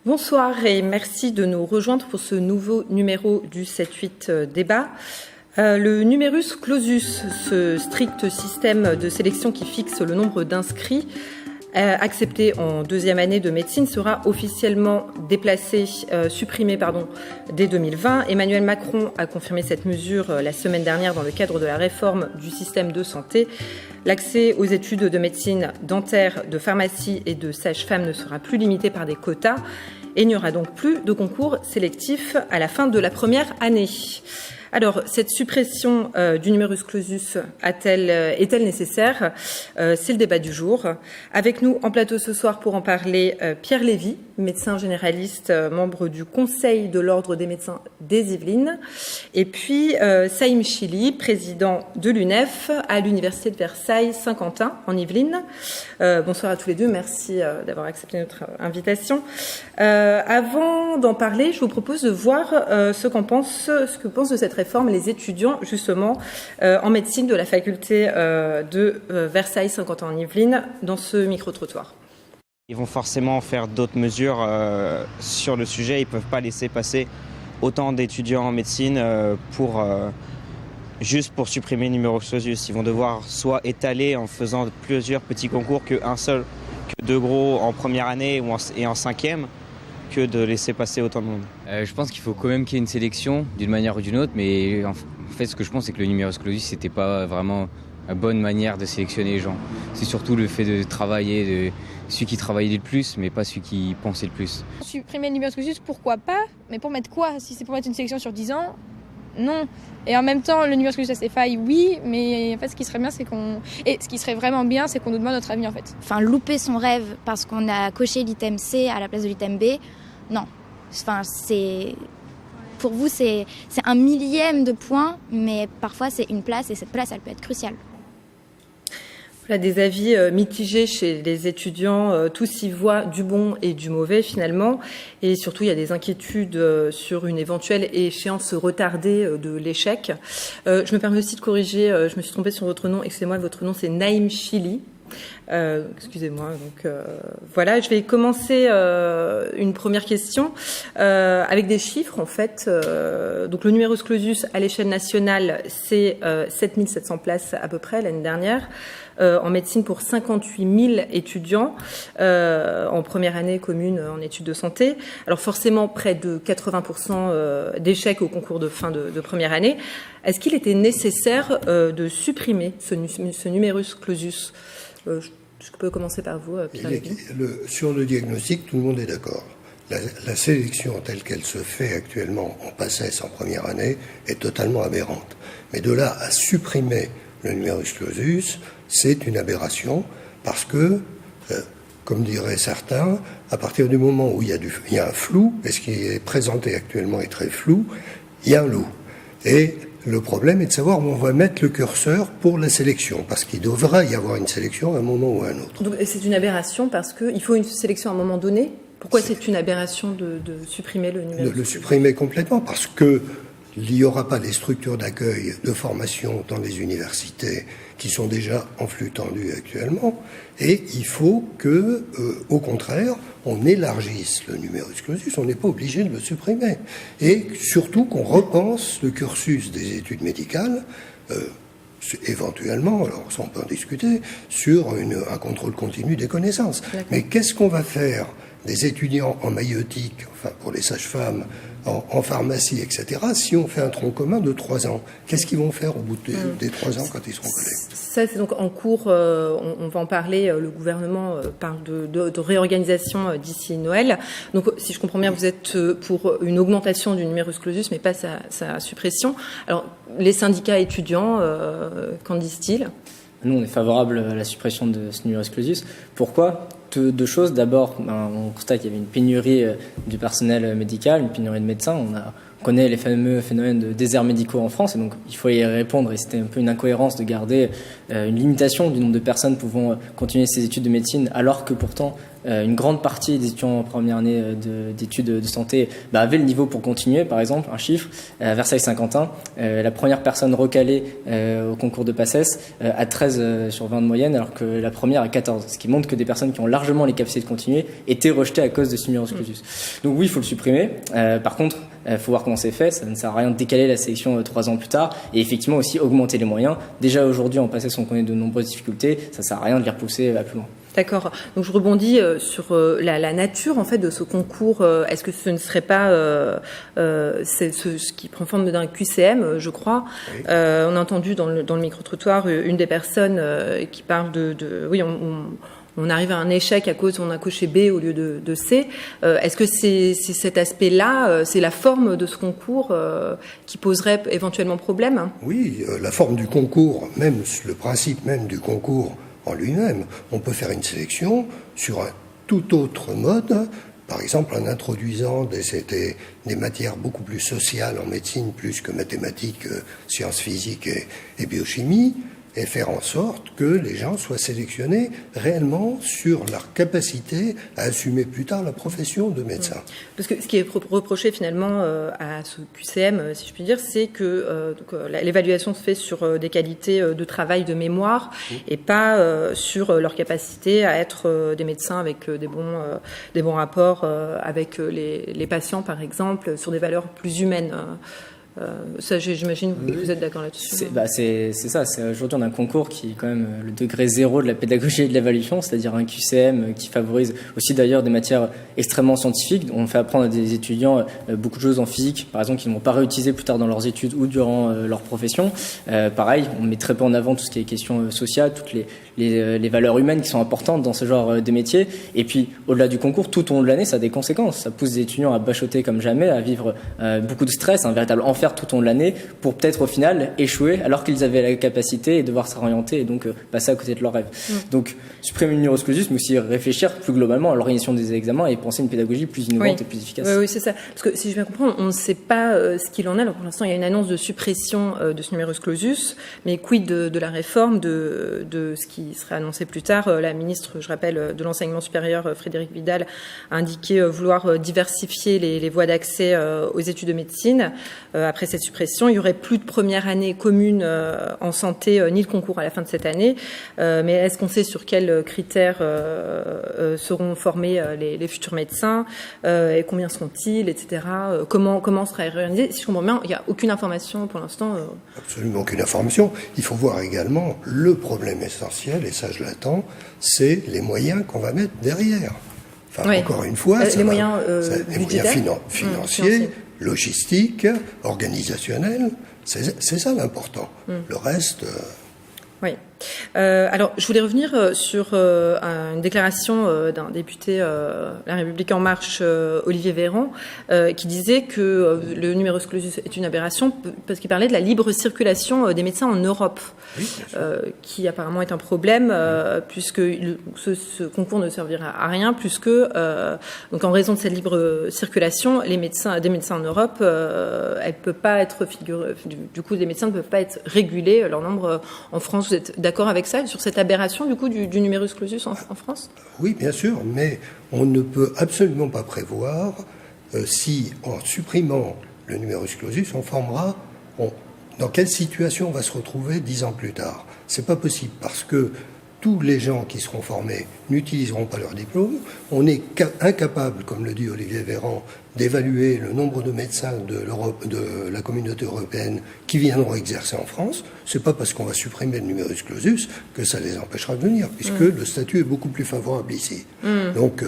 Bonsoir et merci de nous rejoindre pour ce nouveau numéro du 7-8 débat. Le numerus clausus, ce strict système de sélection qui fixe le nombre d'inscrits acceptés en deuxième année de médecine, sera officiellement supprimé dès 2020. Emmanuel Macron a confirmé cette mesure la semaine dernière dans le cadre de la réforme du système de santé. L'accès aux études de médecine dentaire, de pharmacie et de sage-femme ne sera plus limité par des quotas et il n'y aura donc plus de concours sélectifs à la fin de la première année. Alors, cette suppression du numerus clausus est-elle nécessaire ? C'est le débat du jour. Avec nous en plateau ce soir pour en parler, Pierre Lévy, médecin généraliste, membre du Conseil de l'Ordre des médecins des Yvelines, et puis Saïm Chili, président de l'UNEF à l'Université de Versailles-Saint-Quentin en Yvelines. Bonsoir à tous les deux, merci d'avoir accepté notre invitation. Avant d'en parler, je vous propose de voir ce que pensent de cette réforme les étudiants justement en médecine de la faculté de Versailles-Saint-Quentin en Yvelines dans ce micro-trottoir. Ils vont forcément faire d'autres mesures sur le sujet. Ils ne peuvent pas laisser passer autant d'étudiants en médecine juste pour supprimer le numerus clausus. Ils vont devoir soit étaler en faisant plusieurs petits concours qu'un seul, que deux gros en première année et en cinquième, que de laisser passer autant de monde. Je pense qu'il faut quand même qu'il y ait une sélection d'une manière ou d'une autre, mais en fait ce que je pense c'est que le numerus clausus c'était pas vraiment une bonne manière de sélectionner les gens. C'est surtout le fait de travailler, de celui qui travaillait le plus, mais pas celui qui pensait le plus. Supprimer le numerus clausus, pourquoi pas ? Mais pour mettre quoi ? Si c'est pour mettre une sélection sur 10 ans, non. Et en même temps, le numerus clausus a ses failles, oui, mais en fait, ce qui serait vraiment bien, c'est qu'on nous demande notre avis, en fait. Enfin, louper son rêve parce qu'on a coché l'item C à la place de l'item B, non. Enfin, pour vous, c'est un millième de point, mais parfois, c'est une place, et cette place, elle peut être cruciale. Voilà, des avis mitigés chez les étudiants, tous y voient du bon et du mauvais finalement, et surtout il y a des inquiétudes sur une éventuelle échéance retardée de l'échec. Je me permets aussi de corriger, je me suis trompée sur votre nom, excusez-moi, votre nom c'est Naïm Chili. Excusez-moi. Donc voilà, je vais commencer une première question avec des chiffres en fait. Donc le numerus clausus à l'échelle nationale, c'est 7700 places à peu près l'année dernière. En médecine pour 58 000 étudiants en première année commune en études de santé. Alors forcément près de 80% d'échecs au concours de fin de première année. Est-ce qu'il était nécessaire de supprimer ce numerus clausus ? Je peux commencer par vous, Pierre Lévy. Sur le diagnostic, tout le monde est d'accord. La sélection telle qu'elle se fait actuellement en PACES en première année est totalement aberrante. Mais de là à supprimer le numerus clausus, c'est une aberration parce que, comme diraient certains, à partir du moment où il y a un flou, et ce qui est présenté actuellement est très flou, il y a un loup. Et le problème est de savoir où on va mettre le curseur pour la sélection, parce qu'il devra y avoir une sélection à un moment ou à un autre. Donc c'est une aberration parce qu'il faut une sélection à un moment donné. Pourquoi c'est une aberration de supprimer le numéro ? De le supprimer complètement, parce que il n'y aura pas les structures d'accueil de formation dans les universités qui sont déjà en flux tendu actuellement, et il faut que, au contraire, on élargisse le numerus clausus, on n'est pas obligé de le supprimer. Et surtout qu'on repense le cursus des études médicales, éventuellement, alors ça on peut en discuter, sur un contrôle continu des connaissances. D'accord. Mais qu'est-ce qu'on va faire des étudiants en maïeutique, enfin pour les sages-femmes, en pharmacie, etc., si on fait un tronc commun de 3 ans, qu'est-ce qu'ils vont faire au bout des 3 ans quand ils seront collés ? Ça, c'est donc en cours, on va en parler, le gouvernement parle de réorganisation d'ici Noël. Donc, si je comprends bien, vous êtes pour une augmentation du numerus clausus, mais pas sa suppression. Alors, les syndicats étudiants, qu'en disent-ils ? Nous, on est favorable à la suppression de ce numerus clausus. Pourquoi ? Deux choses. D'abord, on constate qu'il y avait une pénurie du personnel médical, une pénurie de médecins. On connaît les fameux phénomènes de déserts médicaux en France, et donc il faut y répondre. Et c'était un peu une incohérence de garder une limitation du nombre de personnes pouvant continuer ces études de médecine, alors que pourtant une grande partie des étudiants en première année d'études de santé avaient le niveau pour continuer. Par exemple, un chiffre, à Versailles-Saint-Quentin, la première personne recalée au concours de PACES a 13 sur 20 de moyenne, alors que la première a 14. Ce qui montre que des personnes qui ont largement les capacités de continuer étaient rejetées à cause de ce numerus clausus. Donc oui, il faut le supprimer. Par contre, il faut voir comment c'est fait. Ça ne sert à rien de décaler la sélection 3 ans plus tard. Et effectivement aussi augmenter les moyens. Déjà aujourd'hui, en PACES, on connaît de nombreuses difficultés. Ça ne sert à rien de les repousser plus loin. D'accord. Donc je rebondis sur la nature en fait de ce concours. Est-ce que ce ne serait pas c'est ce qui prend forme d'un QCM, je crois. Oui. On a entendu dans le micro-trottoir une des personnes qui parle oui, on arrive à un échec à cause on a coché B au lieu de C. Est-ce que c'est cet aspect-là, c'est la forme de ce concours qui poserait éventuellement problème? Oui, la forme du concours, même le principe même du concours en lui-même. On peut faire une sélection sur un tout autre mode, par exemple en introduisant des matières beaucoup plus sociales en médecine, plus que mathématiques, sciences physiques et biochimie, et faire en sorte que les gens soient sélectionnés réellement sur leur capacité à assumer plus tard la profession de médecin. Parce que ce qui est reproché finalement à ce QCM, si je puis dire, c'est que l'évaluation se fait sur des qualités de travail, de mémoire, et pas sur leur capacité à être des médecins avec des bons rapports avec les patients, par exemple, sur des valeurs plus humaines. Ça, j'imagine que vous êtes d'accord là-dessus. C'est ça. Aujourd'hui, on a un concours qui est quand même le degré zéro de la pédagogie et de l'évaluation, c'est-à-dire un QCM qui favorise aussi d'ailleurs des matières extrêmement scientifiques. On fait apprendre à des étudiants beaucoup de choses en physique, par exemple, qu'ils ne vont pas réutiliser plus tard dans leurs études ou durant leur profession. Pareil, on met très peu en avant tout ce qui est questions sociales, toutes les valeurs humaines qui sont importantes dans ce genre de métier. Et puis, au-delà du concours, tout au long de l'année, ça a des conséquences. Ça pousse des étudiants à bachoter comme jamais, à vivre beaucoup de stress, un véritable enfer tout au long de l'année, pour peut-être au final échouer alors qu'ils avaient la capacité et devoir s'orienter et donc passer à côté de leurs rêves. Donc supprimer le numerus clausus, mais aussi réfléchir plus globalement à l'organisation des examens et penser une pédagogie plus innovante et plus efficace. Oui, c'est ça. Parce que si je viens comprendre, on ne sait pas ce qu'il en est. Alors pour l'instant, il y a une annonce de suppression de ce numerus clausus, mais quid de la réforme, de ce qui serait annoncé plus tard. La ministre, je rappelle, de l'enseignement supérieur, Frédérique Vidal, a indiqué vouloir diversifier les voies d'accès aux études de médecine. Après cette suppression, il y aurait plus de première année commune en santé ni le concours à la fin de cette année. Mais est-ce qu'on sait sur quels critères seront formés les futurs médecins et combien seront-ils, etc. Comment sera réorganisé? Si je comprends bien, il n'y a aucune information pour l'instant. Absolument aucune information. Il faut voir également le problème essentiel, et ça je l'attends, c'est les moyens qu'on va mettre derrière. Enfin, encore une fois, les moyens financiers, logistiques, organisationnels, c'est ça l'important. Le reste... Oui. Alors, je voulais revenir sur une déclaration d'un député La République En Marche, Olivier Véran, qui disait que le numerus clausus est une aberration parce qu'il parlait de la libre circulation des médecins en Europe, qui apparemment est un problème puisque ce concours ne servira à rien, puisque donc en raison de cette libre circulation, des médecins en Europe, elle peut pas être du coup, les médecins ne peuvent pas être régulés leur nombre en France. Vous êtes d'accord avec ça, sur cette aberration du coup du numerus clausus en France? Oui, bien sûr, mais on ne peut absolument pas prévoir si, en supprimant le numerus clausus, dans quelle situation on va se retrouver 10 ans plus tard. C'est pas possible, parce que tous les gens qui seront formés n'utiliseront pas leur diplôme. On est incapable, comme le dit Olivier Véran, d'évaluer le nombre de médecins de la communauté européenne qui viendront exercer en France. C'est pas parce qu'on va supprimer le numerus clausus que ça les empêchera de venir, puisque le statut est beaucoup plus favorable ici. Donc,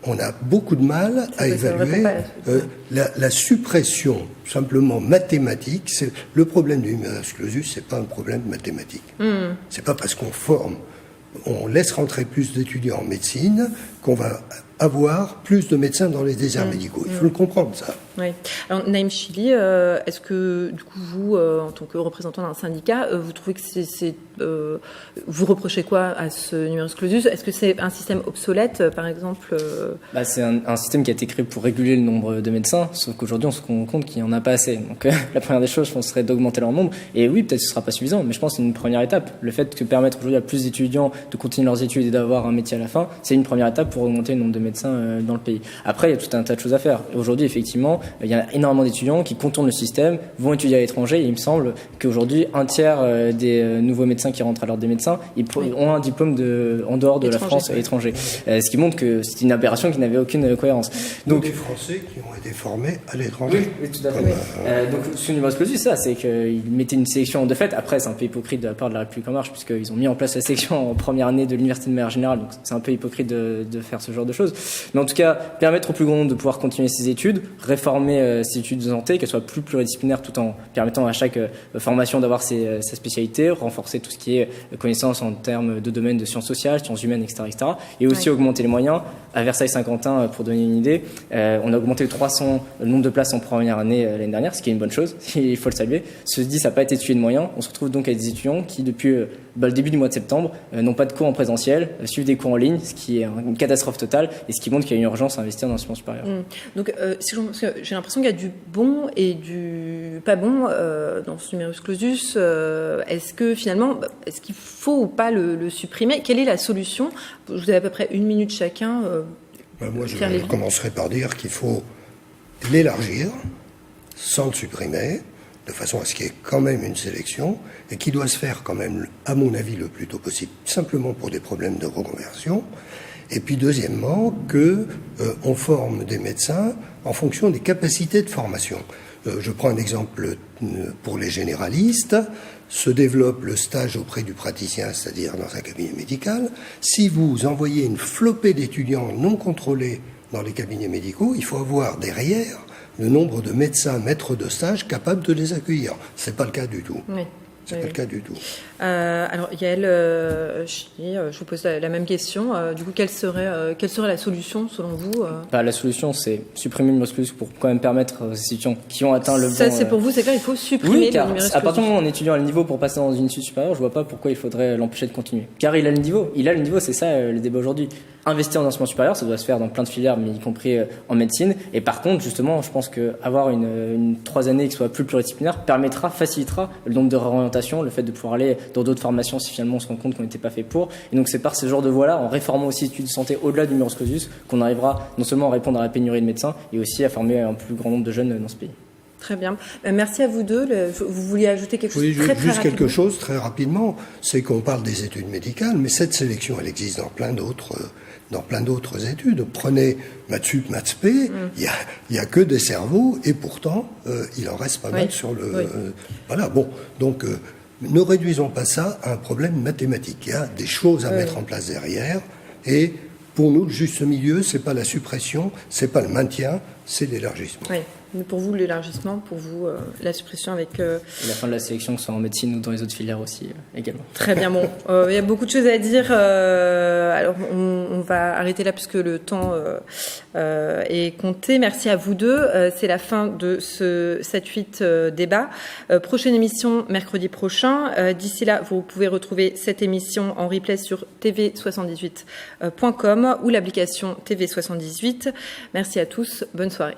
on a beaucoup de mal à évaluer la suppression simplement mathématique. Le problème du numerus clausus, c'est pas un problème mathématique. C'est pas parce qu'on laisse rentrer plus d'étudiants en médecine qu'on va avoir plus de médecins dans les déserts médicaux. Il faut le comprendre, ça. Oui. Alors, Naïm Chili, est-ce que, du coup, vous, en tant que représentant d'un syndicat, vous trouvez que vous reprochez quoi à ce numerus clausus? Est-ce que c'est un système obsolète, par exemple C'est un système qui a été créé pour réguler le nombre de médecins, sauf qu'aujourd'hui, on se rend compte qu'il n'y en a pas assez. Donc, la première des choses, je pense, serait d'augmenter leur nombre. Et oui, peut-être que ce ne sera pas suffisant, mais je pense que c'est une première étape. Le fait de permettre aujourd'hui à plus d'étudiants de continuer leurs études et d'avoir un métier à la fin, c'est une première étape pour augmenter le nombre de médecins dans le pays. Après, il y a tout un tas de choses à faire. Aujourd'hui, effectivement, il y a énormément d'étudiants qui contournent le système, vont étudier à l'étranger, et il me semble qu'aujourd'hui, un tiers des nouveaux médecins qui rentrent à l'ordre des médecins, ils ont un diplôme en dehors de la France à l'étranger. Ce qui montre que c'est une aberration qui n'avait aucune cohérence. Donc, des Français qui ont été formés à l'étranger. Oui, tout à fait. Donc, ce numerus clausus, c'est qu'ils mettaient une sélection de fait. Après, c'est un peu hypocrite de la part de la République en marche, puisqu'ils ont mis en place la sélection en première année de l'université de manière générale. Donc, c'est un peu hypocrite de faire ce genre de choses. Mais en tout cas, permettre au plus grand nombre de pouvoir continuer ses études, réformer ses études de santé, qu'elles soient plus pluridisciplinaires, tout en permettant à chaque formation d'avoir sa spécialité, renforcer tout ce qui est connaissance en termes de domaine de sciences sociales, sciences humaines, etc. Et aussi augmenter les moyens. À Versailles-Saint-Quentin, pour donner une idée, on a augmenté le nombre de places en première année l'année dernière, ce qui est une bonne chose, il faut le saluer. Ceci dit, ça n'a pas été tué de moyens. On se retrouve donc avec des étudiants qui, depuis le début du mois de septembre, n'ont pas de cours en présentiel, suivent des cours en ligne, ce qui est une catastrophe totale et ce qui montre qu'il y a une urgence à investir dans l'enseignement supérieur. Donc, j'ai l'impression qu'il y a du bon et du pas bon dans ce numerus clausus. Est-ce que finalement, est-ce qu'il faut ou pas le supprimer? Quelle est la solution? Je vous avez à peu près 1 minute chacun. Moi, je commencerai par dire qu'il faut l'élargir sans le supprimer, de façon à ce qu'il y ait quand même une sélection, et qui doit se faire quand même, à mon avis, le plus tôt possible, simplement pour des problèmes de reconversion. Et puis deuxièmement, on forme des médecins en fonction des capacités de formation. Je prends un exemple pour les généralistes. Se développe le stage auprès du praticien, c'est-à-dire dans un cabinet médical. Si vous envoyez une flopée d'étudiants non contrôlés dans les cabinets médicaux, il faut avoir derrière le nombre de médecins maîtres de stage capables de les accueillir. C'est pas le cas du tout. Oui. C'est pas le cas du tout. Alors Yael, je vous pose la même question. Du coup, quelle serait la solution selon vous La solution, c'est supprimer le numerus clausus pour quand même permettre aux étudiants qui ont atteint le Ça, c'est pour vous, c'est clair, il faut supprimer oui, car le numerus clausus. À partir du moment où un étudiant a le niveau pour passer dans une étude supérieure, je vois pas pourquoi il faudrait l'empêcher de continuer. Car il a le niveau. C'est ça le débat aujourd'hui. Investir en enseignement supérieur, ça doit se faire dans plein de filières, mais y compris en médecine. Et par contre, justement, je pense qu'avoir une 3 années qui soit plus pluridisciplinaire facilitera le nombre de réorientations, le fait de pouvoir aller dans d'autres formations si finalement on se rend compte qu'on n'était pas fait pour. Et donc c'est par ce genre de voie-là, en réformant aussi l'étude de santé au-delà du numerus clausus, qu'on arrivera non seulement à répondre à la pénurie de médecins, et aussi à former un plus grand nombre de jeunes dans ce pays. Très bien. Merci à vous deux. Vous vouliez ajouter quelque chose? Oui, très juste rapidement. quelque chose très rapidement, c'est qu'on parle des études médicales, mais cette sélection, elle existe dans plein d'autres études. Prenez maths sup, maths spé, il y a que des cerveaux, et pourtant, il en reste pas mal sur le... voilà, bon, donc... ne réduisons pas ça à un problème mathématique. Il y a des choses à mettre en place derrière, et pour nous, le juste milieu, c'est pas la suppression, c'est pas le maintien, c'est l'élargissement. Oui. Mais pour vous, l'élargissement, pour vous, la suppression avec... Et la fin de la sélection, que ce soit en médecine ou dans les autres filières aussi, également. Très bien, bon. Il y a beaucoup de choses à dire. Alors, on va arrêter là puisque le temps est compté. Merci à vous deux. C'est la fin de ce 7-8 débat. Prochaine émission, mercredi prochain. D'ici là, vous pouvez retrouver cette émission en replay sur tv78.com ou l'application TV78. Merci à tous. Bonne soirée.